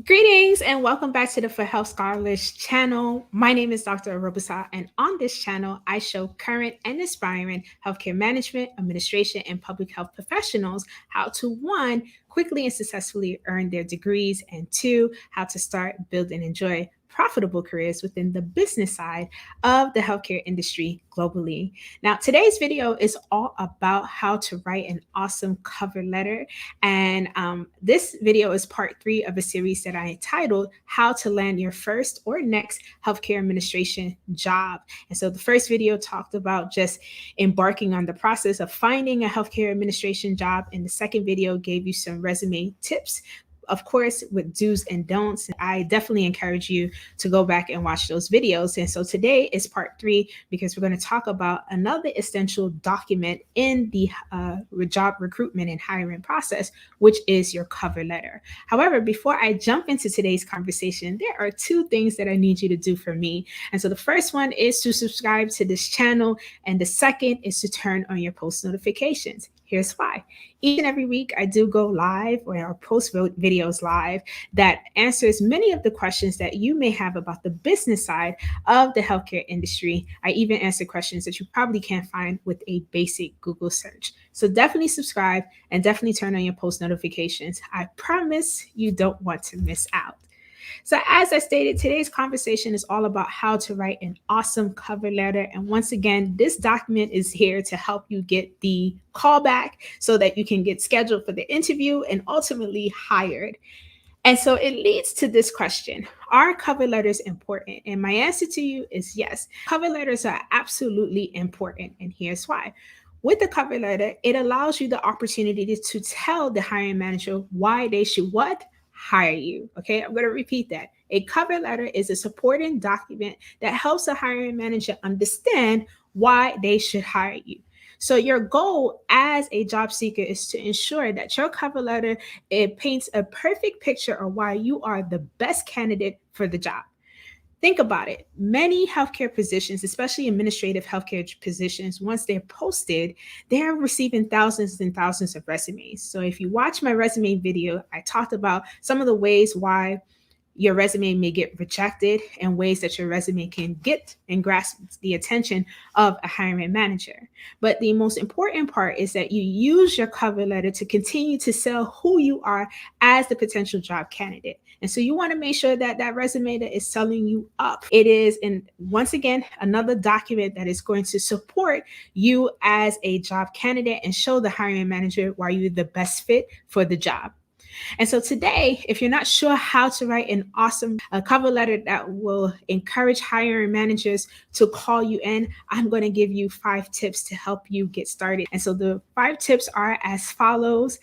Greetings and welcome back to the For Health Scholars channel. My name is Dr. Orobosa, and on this channel, I show current and aspiring healthcare management, administration, and public health professionals how to one, quickly and successfully earn their degrees, and two, how to start, build, and enjoy profitable careers within the business side of the healthcare industry globally. Now, today's video is all about how to write an awesome cover letter, and this video is part three of a series that I entitled How to Land Your First or Next Healthcare Administration Job. And so the first video talked about just embarking on the process of finding a healthcare administration job. And the second video gave you some resume tips, of course, with do's and don'ts. I definitely encourage you to go back and watch those videos. And so today is part three because we're going to talk about another essential document in the job recruitment and hiring process, which is your cover letter. However, before I jump into today's conversation, there are two things that I need you to do for me. And so the first one is to subscribe to this channel, and the second is to turn on your post notifications. Here's why. Each and every week, I do go live or post videos live that answers many of the questions that you may have about the business side of the healthcare industry. I even answer questions that you probably can't find with a basic Google search. So definitely subscribe and definitely turn on your post notifications. I promise you don't want to miss out. So as I stated, today's conversation is all about how to write an awesome cover letter. And once again, this document is here to help you get the callback so that you can get scheduled for the interview and ultimately hired. And so it leads to this question: are cover letters important? And my answer to you is yes. Cover letters are absolutely important. And here's why. With the cover letter, it allows you the opportunity to tell the hiring manager why they should what? Hire you. Okay, I'm going to repeat that. A cover letter is a supporting document that helps a hiring manager understand why they should hire you. So your goal as a job seeker is to ensure that your cover letter, it paints a perfect picture of why you are the best candidate for the job. Think about it. Many healthcare positions, especially administrative healthcare positions, once they're posted, they're receiving thousands and thousands of resumes. So if you watch my resume video, I talked about some of the ways why your resume may get rejected and ways that your resume can get and grasp the attention of a hiring manager. But the most important part is that you use your cover letter to continue to sell who you are as the potential job candidate. And so you want to make sure that that resume that is selling you up, it is, and once again, another document that is going to support you as a job candidate and show the hiring manager why you're the best fit for the job. And so today, if you're not sure how to write an awesome cover letter that will encourage hiring managers to call you in, I'm going to give you 5 tips to help you get started. And so the 5 tips are as follows.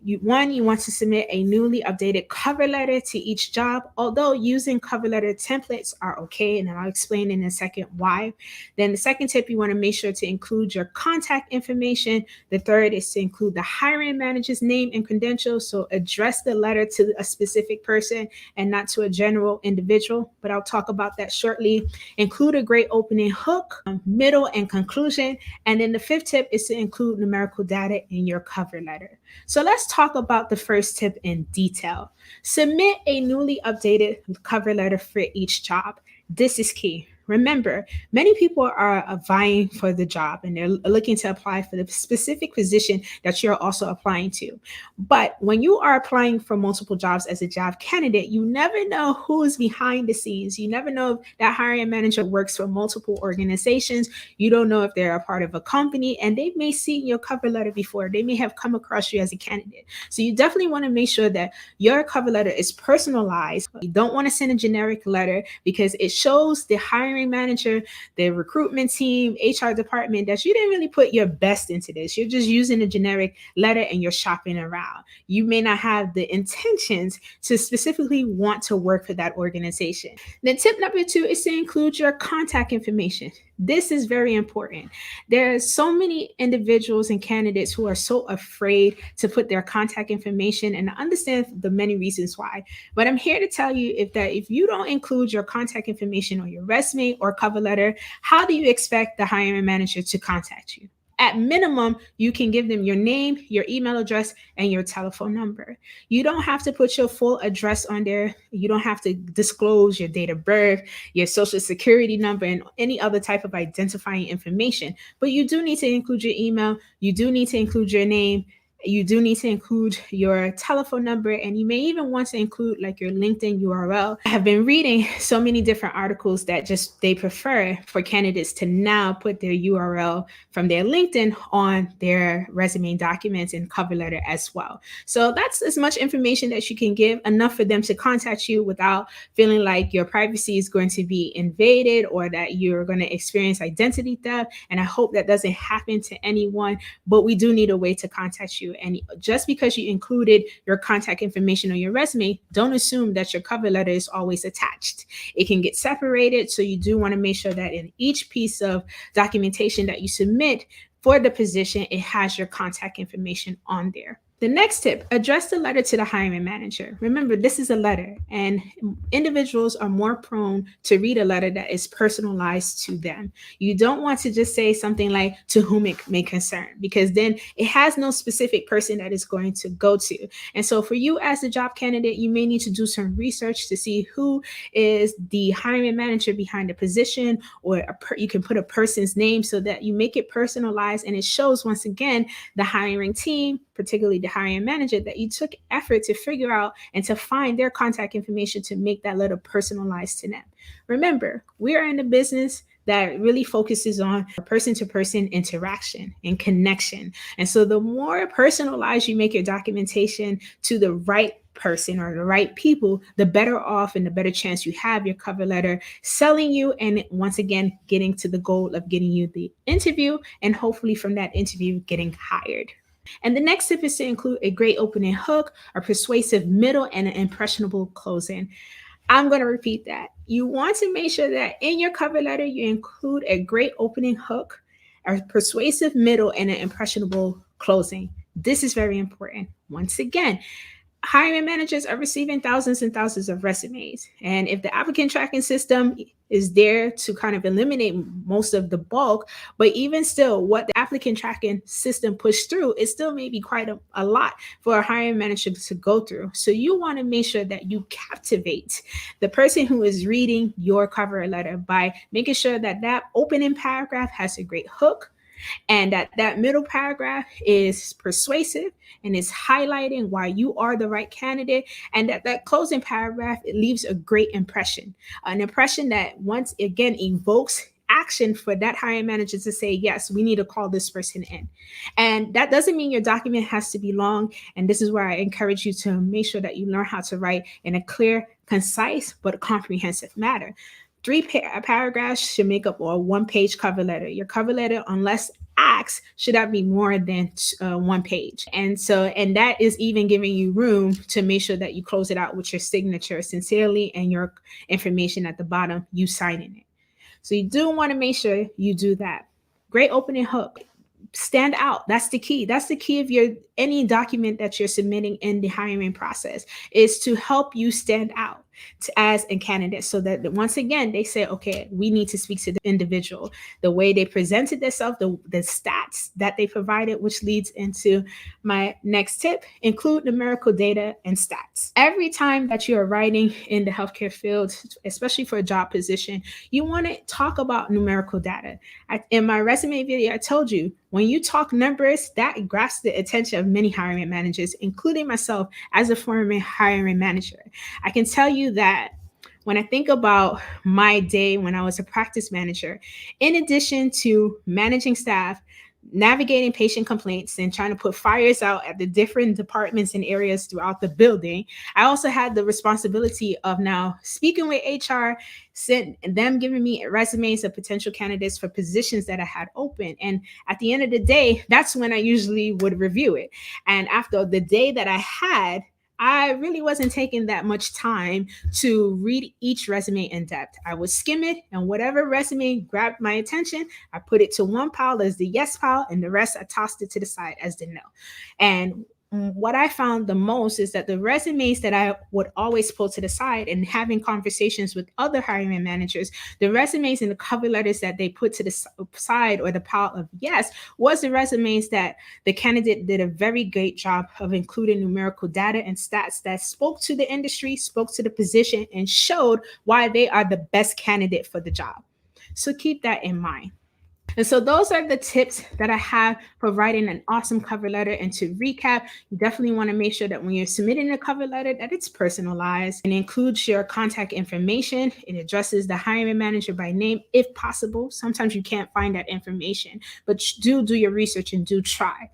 You want to submit a newly updated cover letter to each job, although using cover letter templates are okay, and I'll explain in a second why. Then the second tip, you want to make sure to include your contact information. The third is to include the hiring manager's name and credentials, so address the letter to a specific person and not to a general individual, but I'll talk about that shortly. Include a great opening hook, middle, and conclusion. And then the fifth tip is to include numerical data in your cover letter. So let's talk about the first tip in detail. Submit a newly updated cover letter for each job. This is key. Remember, many people are vying for the job and they're looking to apply for the specific position that you're also applying to. But when you are applying for multiple jobs as a job candidate, you never know who is behind the scenes. You never know if that hiring manager works for multiple organizations. You don't know if they're a part of a company, and they may see your cover letter before. They may have come across you as a candidate. So you definitely want to make sure that your cover letter is personalized. You don't want to send a generic letter because it shows the hiring manager, the recruitment team, HR department that you didn't really put your best into this. You're just using a generic letter and you're shopping around. You may not have the intentions to specifically want to work for that organization. Then tip number 2 is to include your contact information. This is very important. There are so many individuals and candidates who are so afraid to put their contact information, and I understand the many reasons why. But I'm here to tell you if you don't include your contact information on your resume or cover letter, how do you expect the hiring manager to contact you? At minimum, you can give them your name, your email address, and your telephone number. You don't have to put your full address on there. You don't have to disclose your date of birth, your social security number, and any other type of identifying information. But you do need to include your email. You do need to include your name. You do need to include your telephone number, and you may even want to include like your LinkedIn URL. I have been reading so many different articles that just they prefer for candidates to now put their URL from their LinkedIn on their resume documents and cover letter as well. So that's as much information that you can give, enough for them to contact you without feeling like your privacy is going to be invaded or that you're going to experience identity theft. And I hope that doesn't happen to anyone, but we do need a way to contact you. And just because you included your contact information on your resume, don't assume that your cover letter is always attached. It can get separated. So you do want to make sure that in each piece of documentation that you submit for the position, it has your contact information on there. The next tip, address the letter to the hiring manager. Remember, this is a letter, and individuals are more prone to read a letter that is personalized to them. You don't want to just say something like, to whom it may concern, because then it has no specific person that it's going to go to. And so for you as a job candidate, you may need to do some research to see who is the hiring manager behind the position, or you can put a person's name so that you make it personalized, and it shows, once again, the hiring team, particularly the hiring manager, that you took effort to figure out and to find their contact information to make that letter personalized to them. Remember, we are in a business that really focuses on person-to-person interaction and connection. And so the more personalized you make your documentation to the right person or the right people, the better off and the better chance you have your cover letter selling you, and once again, getting to the goal of getting you the interview, and hopefully from that interview, getting hired. And the next tip is to include a great opening hook, a persuasive middle, and an impressionable closing. I'm going to repeat that. You want to make sure that in your cover letter, you include a great opening hook, a persuasive middle, and an impressionable closing. This is very important. Once again, hiring managers are receiving thousands and thousands of resumes. And if the applicant tracking system is there to kind of eliminate most of the bulk, but even still, what the applicant tracking system pushed through, it still may be quite a lot for a hiring manager to go through. So you want to make sure that you captivate the person who is reading your cover letter by making sure that that opening paragraph has a great hook, and that middle paragraph is persuasive and is highlighting why you are the right candidate, and that closing paragraph, it leaves a great impression, an impression that once again evokes action for that hiring manager to say, yes, we need to call this person in. And that doesn't mean your document has to be long, and this is where I encourage you to make sure that you learn how to write in a clear, concise, but comprehensive manner. Three paragraphs should make up a one-page cover letter. Your cover letter, unless asked, should not be more than one page. And that is even giving you room to make sure that you close it out with your signature sincerely and your information at the bottom, you signing it. So you do want to make sure you do that. Great opening hook. Stand out. That's the key. That's the key of any document that you're submitting in the hiring process, is to help you stand out as a candidate, so that once again they say, okay, we need to speak to the individual, the way they presented themselves, the stats that they provided, which leads into my next tip: include numerical data and stats. Every time that you are writing in the healthcare field, especially for a job position, you want to talk about numerical data. In my resume video, I told you, when you talk numbers, that grasps the attention of many hiring managers, including myself as a former hiring manager. I can tell you that when I think about my day when I was a practice manager, in addition to managing staff, navigating patient complaints, and trying to put fires out at the different departments and areas throughout the building, I also had the responsibility of now speaking with HR, them giving me resumes of potential candidates for positions that I had open. And at the end of the day, that's when I usually would review it. And after the day that I had, I really wasn't taking that much time to read each resume in depth. I would skim it, and whatever resume grabbed my attention, I put it to one pile as the yes pile, and the rest I tossed it to the side as the no. And what I found the most is that the resumes that I would always pull to the side and having conversations with other hiring managers, the resumes and the cover letters that they put to the side or the pile of yes was the resumes that the candidate did a very great job of including numerical data and stats that spoke to the industry, spoke to the position, and showed why they are the best candidate for the job. So keep that in mind. And so those are the tips that I have for writing an awesome cover letter. And to recap, you definitely want to make sure that when you're submitting a cover letter that it's personalized and includes your contact information. It addresses the hiring manager by name if possible. Sometimes you can't find that information, but do your research and do try.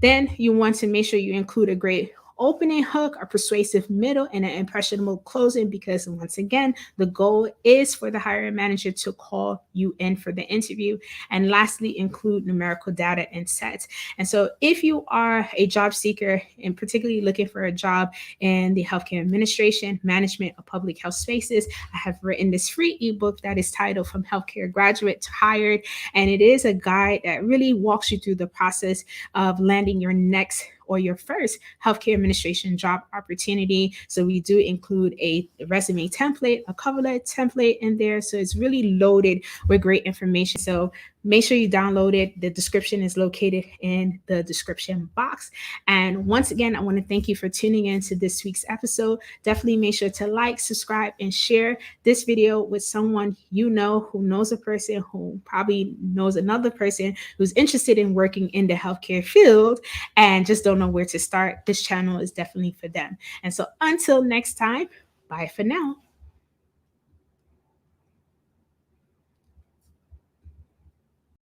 Then you want to make sure you include a great opening hook, a persuasive middle, and an impressionable closing because, once again, the goal is for the hiring manager to call you in for the interview. And lastly, include numerical data and sets. And so if you are a job seeker and particularly looking for a job in the healthcare administration, management, or public health spaces, I have written this free ebook that is titled From Healthcare Graduate to Hired. And it is a guide that really walks you through the process of landing your next or your first healthcare administration job opportunity. So we do include a resume template, a cover letter template in there. So it's really loaded with great information. So make sure you download it. The description is located in the description box. And once again, I want to thank you for tuning in to this week's episode. Definitely make sure to like, subscribe, and share this video with someone you know who knows a person who probably knows another person who's interested in working in the healthcare field and just don't know where to start. This channel is definitely for them. And so until next time, bye for now.